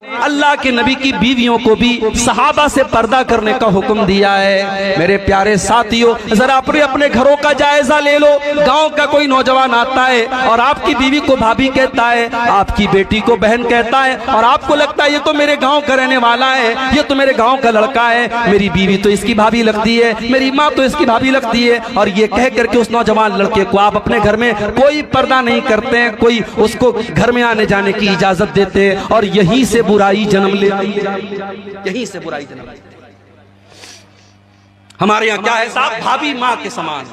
अल्लाह के नबी की बीवियों को भी सहाबा से पर्दा करने का हुक्म दिया है। मेरे प्यारे साथियों, जरा अपने घरों का जायजा ले लो। गांव का कोई नौजवान आता है और आपकी बीवी को भाभी कहता है, आपकी बेटी को बहन कहता है, और आपको लगता है ये तो मेरे गांव का रहने वाला है, ये तो मेरे गांव का लड़का है, मेरी बीवी तो इसकी भाभी लगती है, मेरी माँ तो इसकी भाभी लगती है। और ये कह करके उस नौजवान लड़के को आप अपने घर में कोई पर्दा नहीं करते हैं, कोई उसको घर में आने जाने की इजाजत देते हैं, और यहीं से बुराई जन्म लेती है, यहीं से बुराई जन्म लेती है। हमारे यहाँ क्या है साहब, भाभी माँ के समान।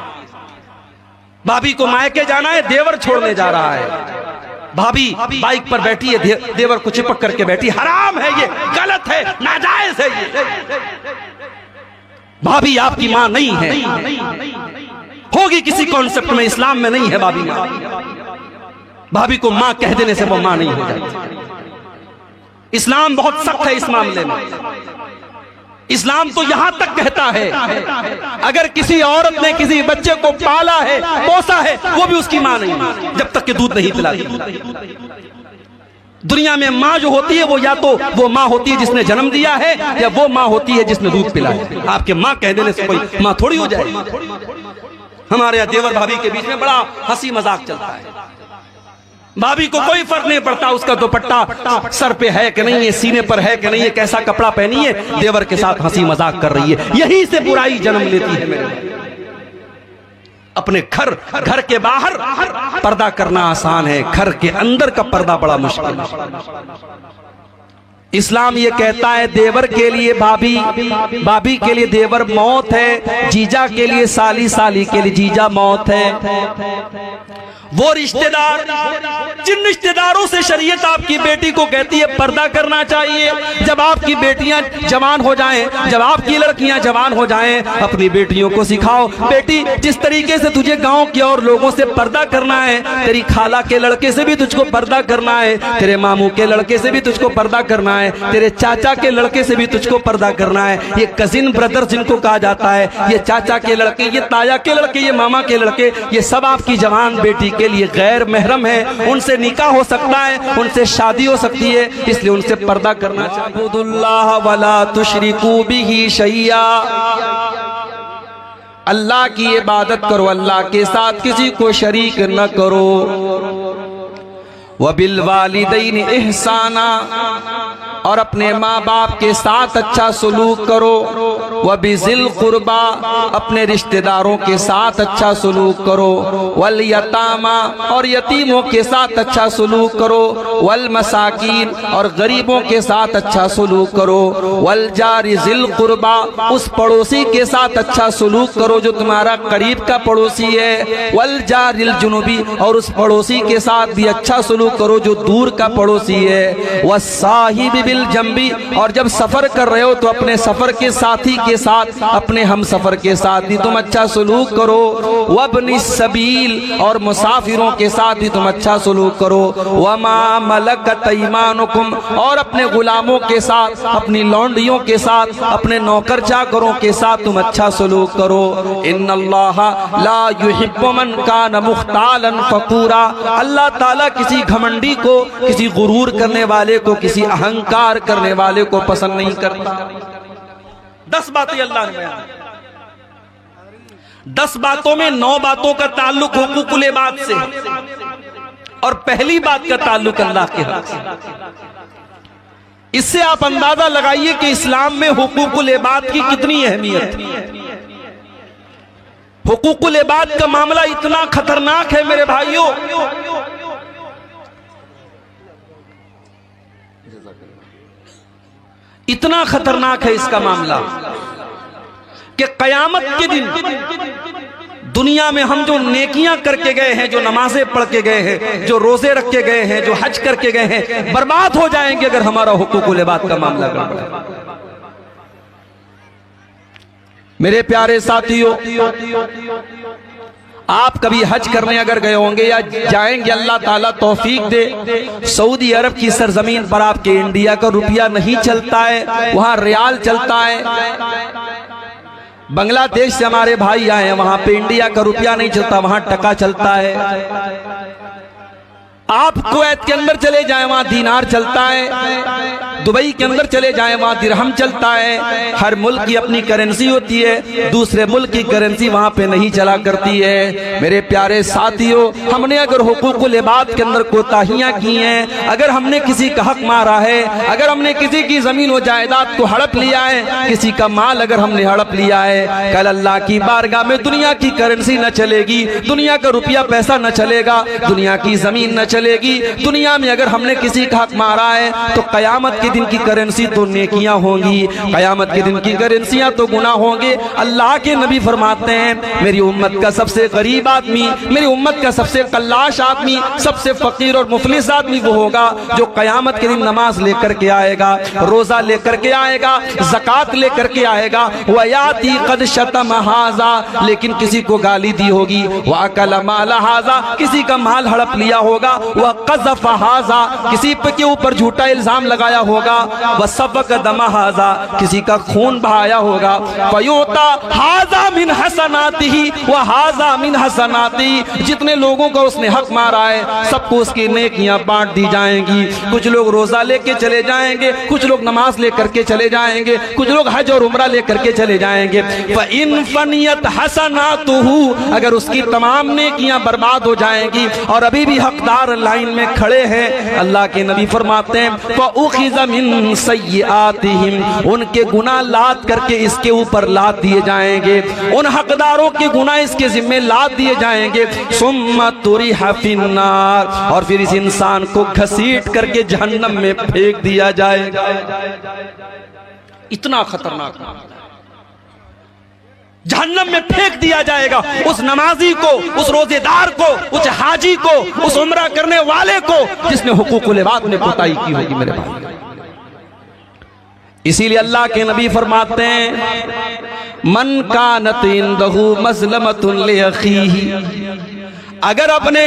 भाभी को मायके जाना है, देवर छोड़ने जा रहा है। भाभी बाइक पर बैठी है, देवर को चिपक करके बैठी। हराम है ये, गलत है, नाजायज है ये। भाभी आपकी माँ नहीं है, होगी किसी कॉन्सेप्ट में, इस्लाम में नहीं है भाभी माँ। भाभी को माँ कह देने से वो माँ नहीं हो जाती। इस्लाम बहुत सख्त है इस मामले में। इस्लाम तो यहां तक कहता है, अगर किसी औरत ने किसी बच्चे को पाला है, पोसा है, वो भी उसकी मां नहीं है जब तक कि दूध नहीं पिलाती। दुनिया में मां जो होती है वो या तो वो मां होती है जिसने जन्म दिया है, या वो मां होती है जिसने दूध पिलाया। आपके मां कह देने से कोई मां थोड़ी हो जाए। हमारे यहाँ देवर भाभी के बीच में बड़ा हंसी मजाक चलता है। भाभी को कोई फर्क नहीं पड़ता उसका दुपट्टा सर पे है कि नहीं है, सीने पर है कि नहीं है, कैसा कपड़ा पहनी है, देवर के साथ हंसी मजाक कर रही है। यहीं से बुराई जन्म लेती है मेरे भाई। अपने घर के बाहर पर्दा करना आसान है, घर के अंदर का पर्दा बड़ा मुश्किल है। इस्लाम ये कहता है देवर के लिए भाभी, भाभी के लिए देवर मौत है, जीजा के लिए साली, साली के लिए जीजा मौत है। वो रिश्तेदार जिन रिश्तेदारों से शरीयत आपकी बेटी को कहती है पर्दा करना चाहिए, जब आपकी बेटियां जवान हो जाएं, जब आपकी लड़कियां जवान हो जाएं, अपनी बेटियों को सिखाओ, बेटी जिस तरीके से तुझे गांव के और लोगों से पर्दा करना है, तेरी खाला के लड़के से भी तुझको पर्दा करना है, तेरे मामू के लड़के से भी तुझको पर्दा करना है, तेरे चाचा के लड़के से भी तुझको पर्दा करना है। ये कजिन ब्रदर जिनको कहा जाता है, ये चाचा के लड़के, ये ताया के लड़के, ये मामा के लड़के, ये सब आपकी जवान बेटी के लिए गैर महरम है। उनसे निकाह हो सकता है, उनसे शादी हो सकती है, इसलिए उनसे पर्दा करना चाहिए। अब्दुल्लाह वला तुशरिकू बिही शैया, अल्लाह की इबादत करो, अल्लाह के साथ किसी को शरीक न करो। वबिल वालिदैन इहसाना, और अपने माँ बाप के साथ अच्छा सलूक करो। वबिज़िल कुर्बा, अपने रिश्तेदारों के साथ अच्छा सलूक करो। वल यतामा, और यतीमों के साथ अच्छा सलूक करो। वल मसाकीन, और गरीबों के साथ अच्छा सलूक करो। वल जारि ज़िल कुर्बा, उस पड़ोसी के साथ अच्छा सलूक करो जो तुम्हारा करीब का पड़ोसी है। वल जारिल जुनुबी, और उस पड़ोसी के साथ भी अच्छा सलूक करो जो दूर का पड़ोसी है। वस्साहिबि बिल जंबी, और जब सफर कर रहे हो तो अपने सफर के साथी के साथ, अपने हम सफर के साथ भी तुम अच्छा सलूक करो। वब्नि सबील, और मुसाफिरों के साथ भी तुम अच्छा सलूक करो। वमा मलकत ऐमानुकुम, और अपने गुलामों के साथ, अपनी लौंडियों के साथ, अपने नौकर चाकरों के साथ तुम अच्छा सलूक करो। इन्नल्लाह ला युहिब्बु मन कान मुख्तालन फकूरा, अल्लाह ताला किसी घमंडी को, किसी गुरूर करने वाले को, किसी अहंकार करने वाले को पसंद नहीं करता। 10 बातें अल्लाह ने बयान, 10 बातों में 9 बातों का ताल्लुक हुकूकुल इबाद से, और पहली बात का ताल्लुक अल्लाह के हक से। इससे आप अंदाजा लगाइए कि इस्लाम में हुकूकुल इबाद की कितनी अहमियत है। हुकूकुल इबाद का मामला इतना खतरनाक है मेरे भाइयों, इतना खतरनाक है इसका मामला कि कयामत के दिन दुनिया में हम जो नेकियां करके गए हैं, जो नमाजें पढ़ के गए हैं, जो रोजे रख के गए हैं, जो हज करके गए हैं, बर्बाद हो जाएंगे अगर हमारा हुकूकुल इबाद का मामला गड़बड़ है। मेरे प्यारे साथियों, आप कभी हज करने अगर गए होंगे या जाएंगे, अल्लाह ताला तौफीक दे, सऊदी अरब की सरजमीन पर आपके इंडिया का रुपया नहीं चलता है, वहां रियाल चलता है। बांग्लादेश से हमारे भाई आए हैं, वहां पे इंडिया का रुपया नहीं चलता, वहां टका चलता है। आप कुवैत के अंदर चले जाएं, वहां दीनार चलता है। दुबई के अंदर चले जाएं, वहां दिरहम चलता है। हर मुल्क की अपनी करेंसी होती है, दूसरे मुल्क की करेंसी वहां पे नहीं चला करती है। मेरे प्यारे साथियों, हमने अगर हुकूकुल इबाद के अंदर कोताहियां की हैं, अगर हमने किसी का हक मारा है, अगर हमने किसी की जमीन व जायदाद को हड़प लिया है, किसी का माल अगर हमने हड़प लिया है, कल अल्लाह की बारगाह में दुनिया की करेंसी न चलेगी, दुनिया का रुपया पैसा न चलेगा, दुनिया की जमीन न चलेगी। दुनिया में अगर हमने किसी का हक मारा है तो कयामत के दिन की करेंसी तो नेकियां होंगी, कयामत के दिन की करेंसियां तो गुनाह होंगे। अल्लाह के नबी फरमाते हैं, मेरी उम्मत का सबसे गरीब आदमी, मेरी उम्मत का सबसे कल्लाश आदमी, सबसे फकीर और मुफलिस आदमी वो होगा जो कयामत के दिन नमाज लेकर के आएगा, रोजा लेकर के आएगा, ज़कात लेकर के आएगा, वयाती कद शतम हाजा, लेकिन किसी को गाली दी होगी, वह अकल माल हाजा, किसी का माल हड़प लिया होगा, वह कज़फ़ हाजा, किसी के ऊपर झूठा इल्जाम लगाया होगा, वह सबक दम हाजा, किसी का खून बहाया होगा। फयूता हाजा मिन हसनातिही व हाजा मिन हसनाती, जितने लोगों का उसने हक मारा है सबको उसकी नेकियां बांट दी जाएंगी। कुछ लोग रोजा लेके चले जाएंगे, कुछ लोग नमाज लेकर के चले जाएंगे, कुछ लोग हज और उम्रा लेकर के चले जाएंगे। इन फनियत हसनातुहु, अगर उसकी तमाम नेकियां बर्बाद हो जाएंगी और अभी भी हकदार लाइन में खड़े हैं, अल्लाह के नबी फरमाते हैं फउखिज़ मिन सय्यिआतिहिम, उनके गुनाह लाद करके इसके ऊपर लाद दिए जाएंगे, उन हकदारों के गुनाह इसके जिम्मे लाद दिए जाएंगे। सुम्मा तुरिहा फिन्नार, और फिर इस इंसान को घसीट करके जहन्नम में फेंक दिया जाएगा। इतना खतरनाक, जहन्नम में फेंक दिया जाएगा उस नमाजी को, उस रोजेदार को, उस हाजी को, उस उम्रा करने वाले को जिसने हुकूकुल इबाद में कोताही की होगी मेरे भाई। इसीलिए अल्लाह के नबी फरमाते हैं मन कानत इंदहु मज़लमतुन लिअखीही, अगर अपने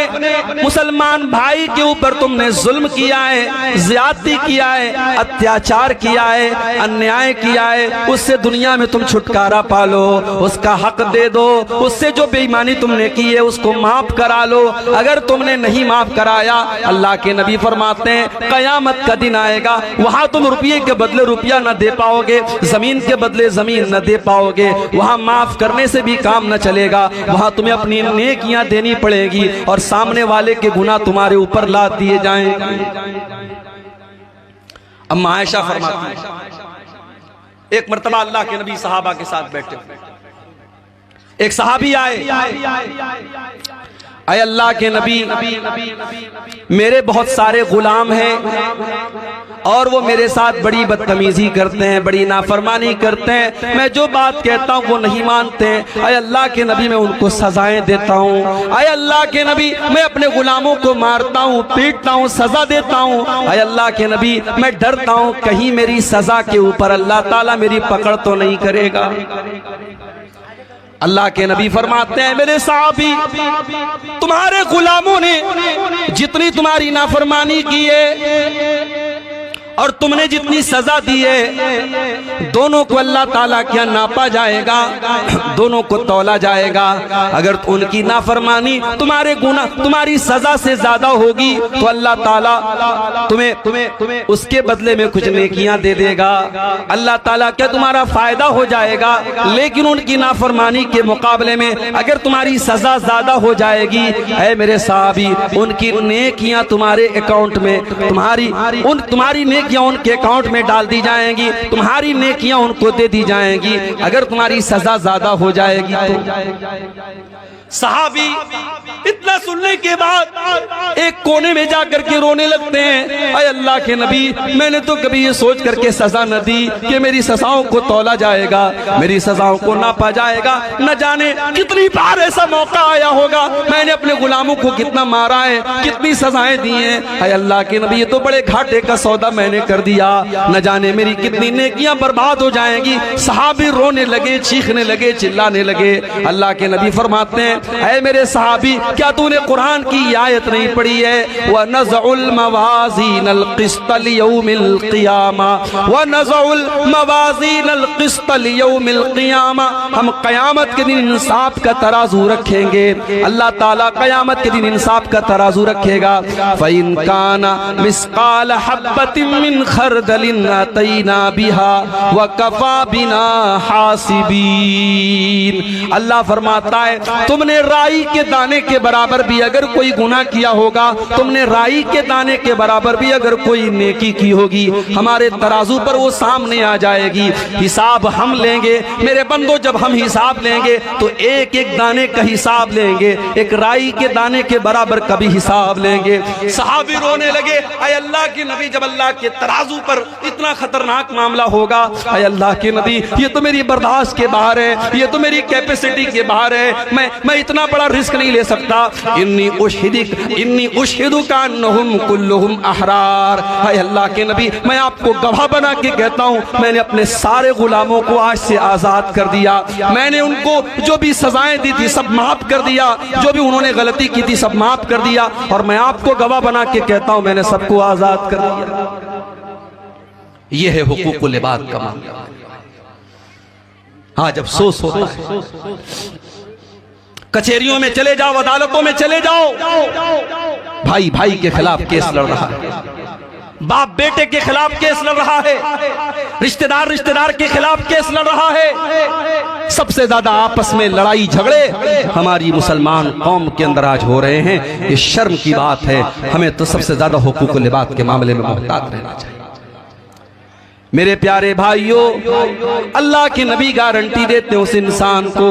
मुसलमान भाई के ऊपर तुमने जुल्म किया है, ज्यादती किया है, अत्याचार किया है, अन्याय किया है, उससे दुनिया में तुम छुटकारा पालो, उसका हक दे दो, उससे जो बेईमानी तुमने की है उसको माफ करा लो। अगर तुमने नहीं माफ कराया, अल्लाह के नबी फरमाते हैं कयामत का दिन आएगा, वहां तुम रुपये के बदले रुपया न दे पाओगे, जमीन के बदले जमीन न दे पाओगे, वहां माफ करने से भी काम न चलेगा, वहां तुम्हें अपनी नेकियां देनी पड़ेगी और सामने वाले के गुनाह तुम्हारे ऊपर लाद दिए जाएंगे। अम्मा आयशा फरमाती है, एक मर्तबा अल्लाह के नबी सहाबा के साथ बैठे, एक सहाबी आए, अय अल्लाह के नबी, मेरे बहुत सारे गुलाम हैं और वो मेरे साथ बड़ी बदतमीजी करते हैं, बड़ी नाफरमानी करते हैं, मैं जो बात कहता हूँ वो नहीं मानते। अय अल्लाह के नबी, मैं उनको सजाएं देता हूँ। अय अल्लाह के नबी, मैं अपने गुलामों को मारता हूँ, पीटता हूँ, सजा देता हूँ। अय अल्लाह के नबी, मैं डरता हूँ कहीं मेरी सजा के ऊपर अल्लाह ताला मेरी पकड़ तो नहीं करेगा। अल्लाह के नबी फरमाते हैं मेरे साहबी, तुम्हारे गुलामों ने जितनी तुम्हारी नाफरमानी की है और तुमने जितनी सजा दी है, दोनों को अल्लाह ताला क्या नापा जाएगा, दोनों को तौला जाएगा। अगर उनकी नाफरमानी तुम्हारे गुनाह तुम्हारी सजा से ज्यादा होगी तो अल्लाह ताला तुम्हें उसके बदले में कुछ नेकियां दे देगा, अल्लाह ताला क्या तुम्हारा फायदा हो जाएगा। लेकिन उनकी नाफरमानी के मुकाबले में अगर तुम्हारी सजा ज्यादा हो जाएगी, ऐ मेरे साहबी, उनकी नेकियां तुम्हारे अकाउंट में, तुम्हारी नेकियां उनके अकाउंट में डाल दी जाएंगी, तुम्हारी नेकियां उनको दे दी जाएंगी। अगर तुम्हारी सजा ज्यादा हो जाएगी तो सहाबी इतना सुनने के बाद एक कोने में जाकर के रोने लगते हैं। अय अल्लाह के नबी, मैंने तो कभी ये सोच करके सजा न दी कि मेरी सजाओं को तौला जाएगा, मेरी सजाओं को नापा जाएगा। न जाने कितनी बार ऐसा मौका आया होगा, मैंने अपने गुलामों को कितना मारा है, कितनी सजाएं दी हैं। अय अल्लाह के नबी, ये तो बड़े घाटे का सौदा मैंने कर दिया, न जाने मेरी कितनी नेकियां बर्बाद हो जाएंगी। सहाबी रोने लगे, चीखने लगे, चिल्लाने लगे। अल्लाह के नबी फरमाते हैं, ऐ मेरे सहाबी, क्या तूने कुरान की आयत नहीं पढ़ी है? व नज़उल मवाज़ीनल क़िस्त लियौमिल क़ियामा, व नज़उल मवाज़ीनल क़िस्त लियौमिल क़ियामा। हम क़यामत के दिन इंसाफ का तराजू रखेंगे, अल्लाह ताला क़यामत के दिन इंसाफ का तराजू रखेगा। फ़इन काना मिस्क़ाल हब्बतिन मिन खरदलिन अतैना बिहा व कफा बिना हासिबीन। अल्लाह फरमाता है तुमने राई के दाने के बराबर भी अगर कोई गुनाह किया होगा, तुमने राई के दाने के बराबर भी अगर कोई नेकी की होगी, हमारे तराजू पर वो सामने आ जाएगी। हिसाब हम लेंगे मेरे बंदो, जब हम हिसाब लेंगे तो एक एक दाने का हिसाब लेंगे, एक राई के दाने के बराबर कभी हिसाब लेंगे। सहाबी रोने लगे, अय अल्लाह के नबी, जब अल्लाह के तराजू पर इतना खतरनाक मामला होगा, अय अल्लाह के नबी ये तो मेरी बर्दाश्त के बाहर है, ये तो मेरी कैपेसिटी के बाहर है, मैं इतना बड़ा रिस्क नहीं ले सकता। इन्नी उशहिदु का अन्नहुम कुल्लुहुम अहरार। अय अल्लाह के नबी मैं आपको गवाह बना के कहता हूँ, मैंने अपने सारे गुलामों को आज से आजाद कर दिया, मैंने उनको जो भी सजाएं दी थी सब माफ कर दिया, जो भी उन्होंने गलती की थी सब माफ कर दिया, और मैं आपको गवाह बना के कहता हूं मैंने सबको आजाद कर दिया। यह है हुकूकुल इबाद का मामला। हाँ, जब अफसोस होता है, कचहरियों में चले जाओ, अदालतों में चले जाओ, भाई भाई के खिलाफ केस लड़ रहा है, बाप बेटे के खिलाफ केस लड़ रहा है, रिश्तेदार रिश्तेदार के खिलाफ केस लड़ रहा है। सबसे ज्यादा आपस में लड़ाई झगड़े हमारी मुसलमान कौम के अंदर आज हो रहे हैं। ये शर्म की बात है। हमें तो सबसे ज्यादा हुकूकुल इबाद के मामले में मुहतात रहना चाहिए। मेरे प्यारे भाइयों, अल्लाह के नबी गारंटी देते हैं उस इंसान को।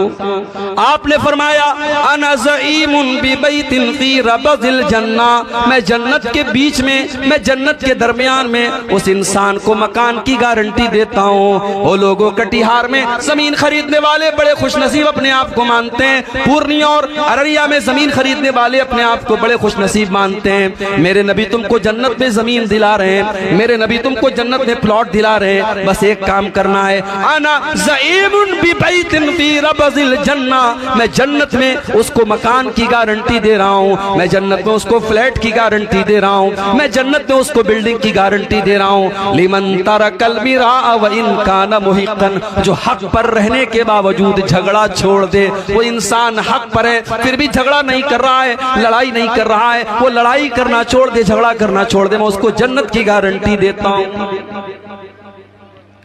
आपने फरमाया अना ज़ईमुन बिबैतिन फी रबज़िल जन्ना, मैं जन्नत के बीच में, मैं जन्नत के दरमियान में उस इंसान को मकान की गारंटी देता हूँ। वो लोगों कटिहार में जमीन खरीदने वाले बड़े खुशनसीब अपने आप को मानते हैं, पूर्णिया और अररिया में जमीन खरीदने वाले अपने आप को बड़े खुशनसीब मानते हैं। मेरे नबी तुमको जन्नत में जमीन दिला रहे हैं, मेरे नबी तुमको जन्नत में प्लॉट दिला रहे हैं, बस एक काम करना है। आना ज़ईमुन बिबैतिन फी रबज़िल जन्ना, मैं जन्नत में उसको मकान की गारंटी दे रहा हूँ, मैं जन्नत में उसको फ्लैट की गारंटी दे रहा हूँ, मैं जन्नत में उसको बिल्डिंग की गारंटी दे रहा हूँ। लिमन तरकल मिराअ व इन कान मुहिqqन, जो हक पर रहने के बावजूद झगड़ा छोड़ दे, वो इंसान हक पर है फिर भी झगड़ा नहीं कर रहा है, लड़ाई नहीं कर रहा है, वो लड़ाई करना छोड़ दे, झगड़ा करना छोड़ दे, मैं उसको जन्नत की गारंटी देता हूँ।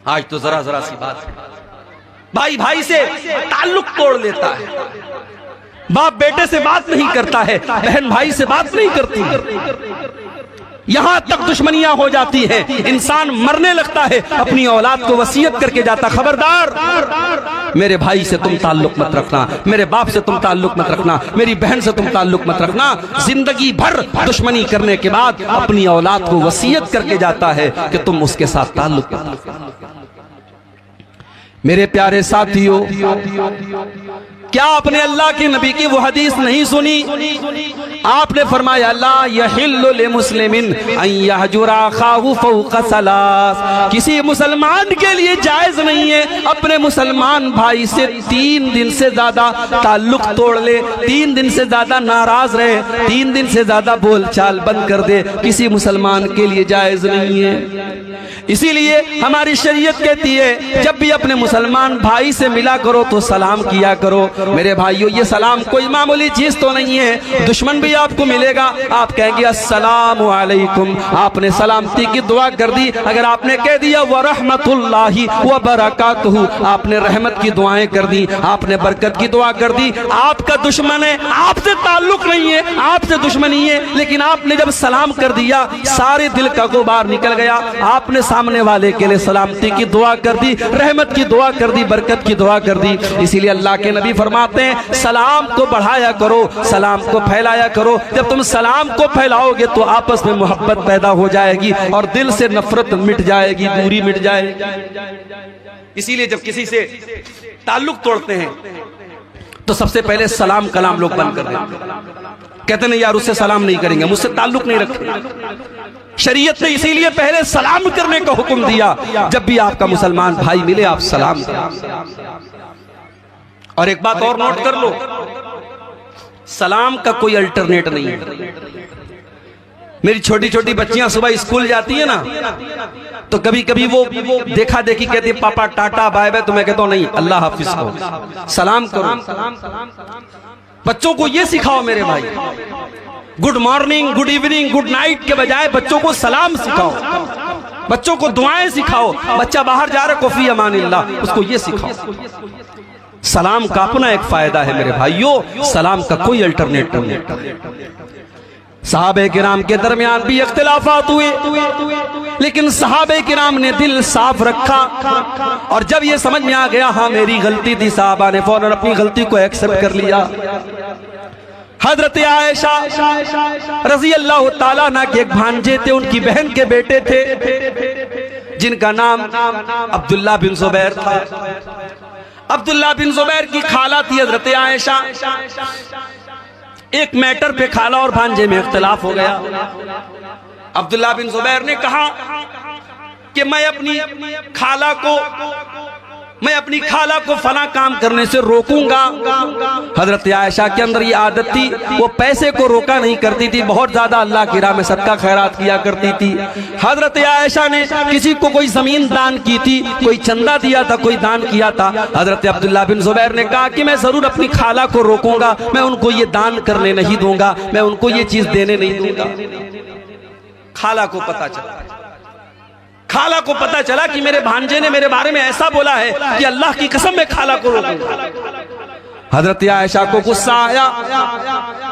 आज तो जरा जरा सी बात है, भाई भाई से ताल्लुक तोड़ लेता है, बाप बेटे से बात नहीं करता है, बहन भाई से बात नहीं करती, यहां तक दुश्मनियां हो जाती है, इंसान मरने लगता है, अपनी औलाद को वसीयत करके जाता, खबरदार मेरे भाई से तुम ताल्लुक मत रखना, मेरे बाप से तुम ताल्लुक मत रखना, मेरी बहन से तुम ताल्लुक मत रखना। जिंदगी भर दुश्मनी करने के बाद अपनी औलाद को वसीयत करके जाता है कि तुम उसके साथ ताल्लुक मत रखना। मेरे प्यारे साथियों, क्या आपने अल्लाह के नबी की वो हदीस नहीं सुनी? आपने फरमाया ला यहिल्लु लिमुस्लिमिन अन यहजुरा अखाहु फौqa सलास, किसी मुसलमान के लिए जायज नहीं है अपने मुसलमान भाई से 3 दिन से ज्यादा ताल्लुक तोड़ ले, 3 दिन से ज्यादा नाराज रहे, 3 दिन से ज्यादा बोलचाल बंद कर दे, किसी मुसलमान के लिए जायज नहीं है। इसीलिए हमारी शरीयत कहती है जब भी अपने मुसलमान भाई से मिला करो तो सलाम किया करो। मेरे भाइयों, ये सलाम कोई मामूली चीज तो नहीं है। दुश्मन भी आपको मिलेगा, आप कहेंगे अस्सलामु अलैकुम, आपने सलामती की दुआ कर दी। अगर आपने कह दिया व रहमतुल्लाहि व बरकातहू, आपने रहमत की दुआएं कर दी, आपने बरकत की दुआ कर दी। आपका दुश्मन है, आपसे ताल्लुक नहीं है, आपसे दुश्मनी है, लेकिन आपने जब सलाम कर दिया सारे दिल का गुबार निकल गया। आपने सामने वाले के लिए सलामती की दुआ कर दी, रहमत की दुआ कर दी, बरकत की दुआ कर दी। इसीलिए अल्लाह के नबी फरमाते हैं सलाम को बढ़ाया करो, सलाम को फैलाया करो। जब तुम सलाम को फैलाओगे तो आपस में मोहब्बत पैदा हो जाएगी और दिल से नफरत मिट जाएगी, दूरी मिट जाएगी। इसीलिए जब किसी से ताल्लुक तोड़ते हैं तो सबसे पहले सलाम कलाम लोग बंद कर देते, कहते नहीं यार उससे सलाम नहीं करेंगे, मुझसे ताल्लुक नहीं रखेंगे। शरीयत ने इसीलिए पहले सलाम करने का हुक्म दिया। जब भी आपका मुसलमान भाई मिले आप सलाम करें। और एक बात और नोट कर लो, सलाम का कोई अल्टरनेट नहीं है। मेरी छोटी छोटी बच्चियां सुबह स्कूल जाती है ना, तो कभी कभी वो देखा देखी कहती है पापा टाटा बाय बाय, तो मैं कहता हूं नहीं अल्लाह हाफिज कहो, सलाम करो। बच्चों को ये सिखाओ मेरे भाई, good morning good evening good night के बजाय बच्चों को सलाम सिखाओ। बच्चों को दुआएं सिखाओ। बच्चा बाहर जा रहा कुफी अमानिल्लाह, उसको ये सिखाओ। सलाम का अपना एक फायदा है मेरे भाइयों, सलाम का कोई अल्टरनेटिव नहीं। सहाबे किराम के दरमियान भी इख्तिलाफात हुए, लेकिन सहाबे किराम ने दिल साफ रखा, और जब ये समझ में आ गया हाँ मेरी गलती थी, साहबा ने फौरन अपनी गलती को एक्सेप्ट कर लिया। हजरत आयशा रजी अल्लाह ताला अन्हा के एक भांजे थे, उनकी बहन के बेटे थे जिनका नाम अब्दुल्ला बिन जुबैर था। अब्दुल्ला बिन जुबैर की खाला थी हजरत आयशा। एक मैटर पे खाला और भांजे में इख्तिलाफ हो गया। अब्दुल्ला बिन जुबैर ने कहा कि मैं अपनी खाला को फला काम करने से रोकूंगा। हजरत आयशा के अंदर ये आदत थी, वो पैसे को रोका नहीं करती थी, बहुत ज्यादा अल्लाह की राह में सदका खैरात किया करती थी। हजरत आयशा ने किसी को कोई जमीन दान की थी, कोई चंदा दिया था, कोई दान किया था। हजरत अब्दुल्ला बिन जुबैर ने कहा कि मैं जरूर अपनी खाला को रोकूंगा, मैं उनको ये दान करने नहीं दूंगा, मैं उनको ये चीज देने नहीं दूंगा। खाला को पता चला कि मेरे भांजे ने मेरे बारे में ऐसा बोला है कि अल्लाह की कसम मैं खाला को रोकूंगा। हजरत आयशा को गुस्सा आया।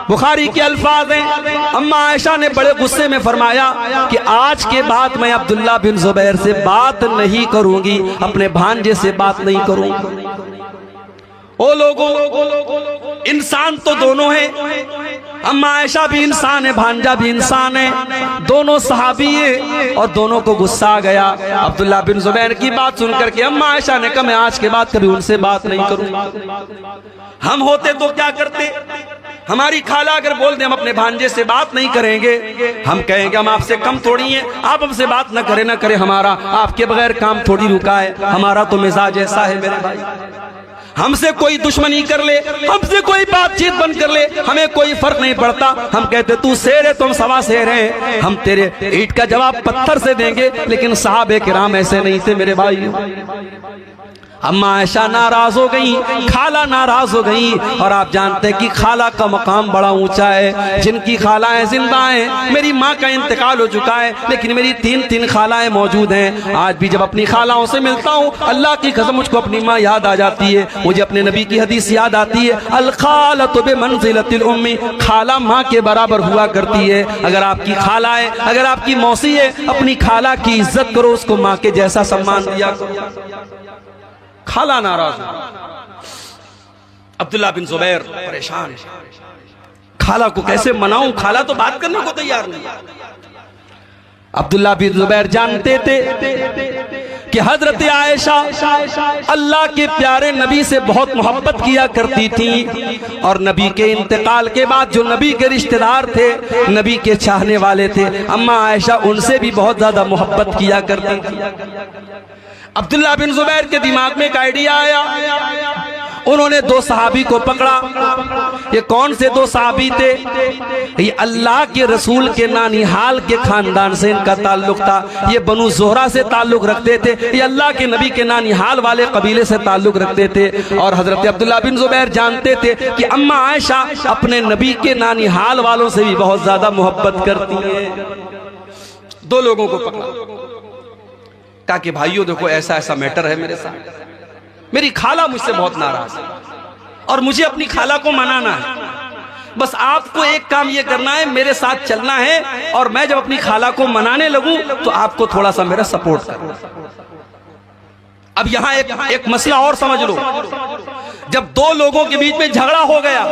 बुखारी के अल्फाज हैं, अम्मा आयशा ने बड़े गुस्से में फरमाया कि आज के बाद मैं अब्दुल्ला बिन जुबैर से बात नहीं करूंगी, अपने भांजे से बात नहीं करूंगी। ओ लोगों, इंसान तो दोनों हैं, अम्मा आयशा भी इंसान है, भांजा भी इंसान है, दोनों सहाबी है, और दोनों को गुस्सा आ गया। अब्दुल्ला बिन जुबैर की बात सुनकर के अम्मा आयशा ने कहा मैं आज के बाद कभी उनसे बात नहीं करूंगा। हम होते तो क्या करते, हमारी खाला अगर बोल दे हम अपने भांजे से बात नहीं करेंगे, हम कहेंगे हम आपसे कम थोड़ी हैं, आप हमसे बात न करें हमारा आपके बगैर काम थोड़ी रुका है, हमारा तो मिजाज ऐसा है मेरे भाई। हमसे कोई दुश्मनी कर ले, हमसे कोई बातचीत बंद कर ले, हमें कोई फर्क नहीं पड़ता। हम कहते तू शेर है, तुम सवा शेर हैं, हम तेरे ईंट का जवाब पत्थर से देंगे। लेकिन साहबे किराम ऐसे नहीं थे मेरे भाई। अम्मा आयशा नाराज हो गई, खाला नाराज हो गई, और आप जानते हैं कि खाला का मकाम बड़ा ऊंचा है। जिनकी खालाएं जिंदा हैं, मेरी माँ का इंतकाल हो चुका है, लेकिन मेरी तीन खालाएं मौजूद हैं। आज भी जब अपनी खालाओं से मिलता हूँ, अल्लाह की कसम मुझको अपनी माँ याद आ जाती है, मुझे अपने नबी की हदीस याद आती है, अल खालतु बिमंज़िलतिल उम्मी, खाला माँ के बराबर हुआ करती है। अगर आपकी खाला है, अगर आपकी मौसी है, अपनी खाला की इज्जत करो, उसको माँ के जैसा सम्मान दिया करो। खाला नाराज, अब्दुल्ला बिन जुबैर परेशान, खाला को कैसे मनाऊं, खाला तो बात करने को तैयार नहीं। अब्दुल्ला बिन जुबैर जानते थे कि हजरत आयशा अल्लाह के प्यारे नबी से बहुत मोहब्बत किया करती थी, और नबी के इंतकाल के बाद जो नबी के रिश्तेदार थे, नबी के चाहने वाले थे, अम्मा आयशा उनसे भी बहुत ज्यादा मोहब्बत किया करती थी। अब्दुल्ला बिन जुबैर के दिमाग में एक आइडिया आया, उन्होंने दो सहाबी को पकड़ा। ये कौन से दो सहाबी थे? ये अल्लाह के रसूल के नानिहाल के खानदान से इनका ताल्लुक था, ये बनु ज़ोहरा से ताल्लुक रखते थे, ये अल्लाह के नबी के नानिहाल वाले कबीले से ताल्लुक रखते थे। और हजरत अब्दुल्ला बिन जुबैर जानते थे कि अम्मा आयशा अपने नबी के नानिहाल वालों से भी बहुत ज्यादा मोहब्बत करती है। दो लोगों को पकड़ा, कहा कि भाइयों देखो ऐसा ऐसा मैटर है मेरे साथ, मेरी खाला मुझसे बहुत नाराज है और मुझे अपनी खाला को मनाना है। बस आपको एक काम ये करना है, मेरे साथ चलना है, और मैं जब अपनी खाला को मनाने लगूं तो आपको थोड़ा सा मेरा सपोर्ट करना। अब यहाँ एक मसला और समझ लो, जब दो लोगों के बीच में झगड़ा हो गया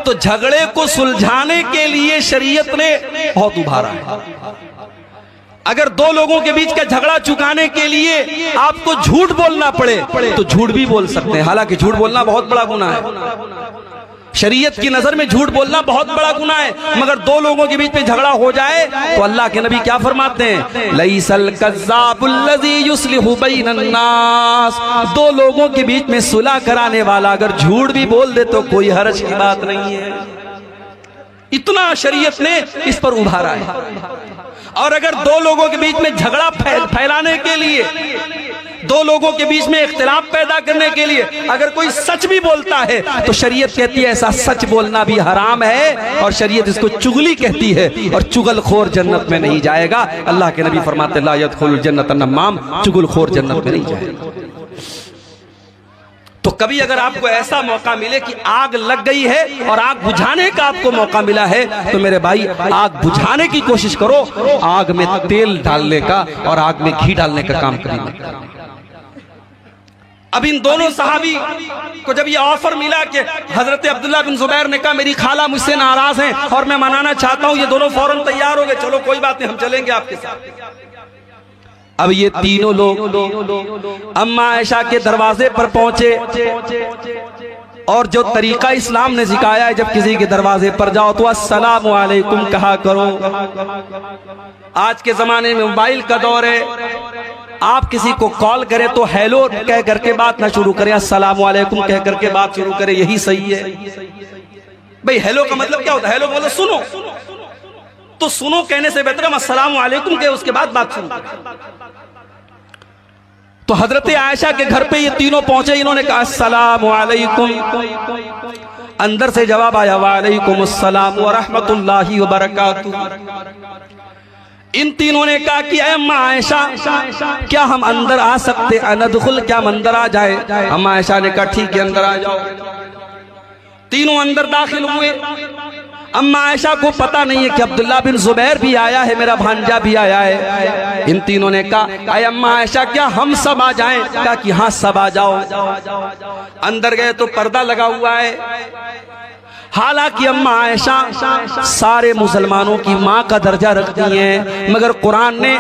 तो झगड़े को सुलझाने के लिए शरीयत ने बहुत उभारा है। अगर दो लोगों के बीच का झगड़ा चुकाने के लिए आपको झूठ बोलना पड़े तो झूठ भी बोल सकते हैं, हालांकि झूठ बोलना बहुत बड़ा गुनाह है। शरीयत की नजर में झूठ बोलना बहुत बड़ा गुनाह है, मगर दो लोगों के बीच में झगड़ा हो जाए तो अल्लाह के नबी क्या फरमाते हैं, लैसल कज़्ज़ाबुल्लज़ी युस्लिहु बैनन्नास, दो लोगों के बीच में सुलह कराने वाला अगर झूठ भी बोल दे तो कोई हर्ज की बात नहीं है। इतना शरीयत ने इस पर उभारा है। और अगर दो लोगों के बीच में झगड़ा फैलाने के लिए दो लोगों के बीच में इख्तिलाफ पैदा करने के लिए अगर कोई सच भी बोलता है तो शरीयत कहती है ऐसा सच बोलना भी हराम है, और शरीयत इसको चुगली कहती है, और चुगलखोर जन्नत में नहीं जाएगा। अल्लाह के नबी फरमाते ला यदखुलुल जन्नत अन्नमाम, चुगलखोर जन्नत में नहीं जाएगा। तो कभी अगर आपको ऐसा मौका मिले कि आग लग गई है और आग बुझाने का आपको मौका मिला है, तो मेरे भाई आग बुझाने की कोशिश करो, आग में तेल डालने का और आग में घी डालने का काम करिए। अब इन दोनों सहाबी को जब ये ऑफर मिला कि हजरत अब्दुल्ला बिन जुबैर ने कहा मेरी खाला मुझसे नाराज हैं और मैं मनाना चाहता हूं, ये दोनों फौरन तैयार हो गए, चलो कोई बात नहीं हम चलेंगे आपके साथ। अब ये तीनों लोग अम्मा आयशा के दरवाजे पर पहुंचे, और जो तरीका इस्लाम ने सिखाया है जब किसी के दरवाजे पर जाओ तो अस्सलामु अलैकुम कहा करो। आज के जमाने में मोबाइल का दौर है, आप किसी को कॉल करें तो हेलो कह करके बात ना शुरू करें, अस्सलामु अलैकुम कह करके बात शुरू करें, यही सही है। भाई हेलो का मतलब क्या होता है? हेलो बोलो सुनो, तो सुनो कहने से बेहतर हम अस्सलामु अलैकुम के उसके बाद बात शुरू करें। तो हजरत आयशा के घर पे ये तीनों पहुंचे, इन्होंने कहा अस्सलामु अलैकुम, अंदर से जवाब आया वालेकुम अस्सलाम व रहमतुल्लाहि व बरकातुहू। इन तीनों ने कहा कि अम्मा आयशा क्या हम अंदर आ सकते, अनदखुल क्या हम अंदर आ जाए? अम्मा आयशा ने कहा ठीक है अंदर आ जाओ। तीनों अंदर दाखिल हुए। अम्मा आयशा को पता नहीं है कि अब्दुल्ला बिन जुबैर भी आया है, मेरा भांजा भी आया है। इन तीनों ने कहा अय अम्मा आयशा क्या हम सब आ जाएं? कहा कि हाँ सब आ जाओ। अंदर गए तो पर्दा लगा हुआ है। हालांकि अम्मा आयशा सारे मुसलमानों की माँ का दर्जा रखती हैं, मगर कुरान ने